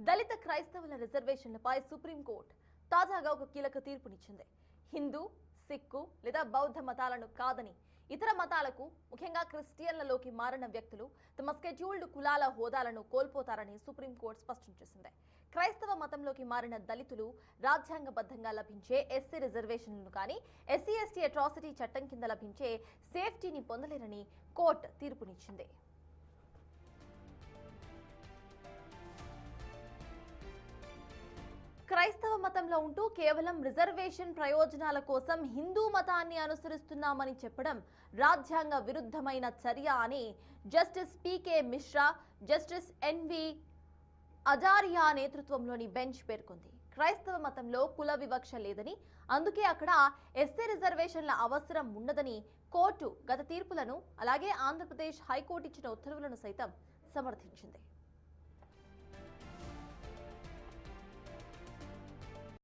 దళిత క్రైస్తవుల రిజర్వేషన్లపై సుప్రీంకోర్టు తాజాగా ఒక కీలక తీర్పునిచ్చింది. హిందూ, సిక్కు లేదా బౌద్ధ మతాలను కాదని ఇతర మతాలకు, ముఖ్యంగా క్రిస్టియన్లలోకి మారిన వ్యక్తులు తమ స్కెడ్యూల్డ్ కులాల హోదాలను కోల్పోతారని సుప్రీంకోర్టు స్పష్టం చేసింది. క్రైస్తవ మతంలోకి మారిన దళితులు రాజ్యాంగబద్ధంగా లభించే ఎస్సీ రిజర్వేషన్లను కానీ ఎస్సీ ఎస్టీ అట్రాసిటీ చట్టం కింద లభించే సేఫ్టీని పొందలేరని కోర్టు తీర్పునిచ్చింది. క్రైస్తవ మతంలో ఉంటూ కేవలం రిజర్వేషన్ ప్రయోజనాల కోసం హిందూ మతాన్ని అనుసరిస్తున్నామని చెప్పడం రాజ్యాంగ విరుద్ధమైన చర్య అని జస్టిస్ పీకే మిశ్రా, జస్టిస్ ఎన్వి అజారియా నేతృత్వంలోని బెంచ్ పేర్కొంది. క్రైస్తవ మతంలో కుల వివక్ష లేదని, అందుకే అక్కడ ఎస్సీ రిజర్వేషన్ల అవసరం ఉండదని కోర్టు గత తీర్పులను, అలాగే ఆంధ్రప్రదేశ్ హైకోర్టు ఇచ్చిన ఉత్తర్వులను సైతం సమర్థించింది.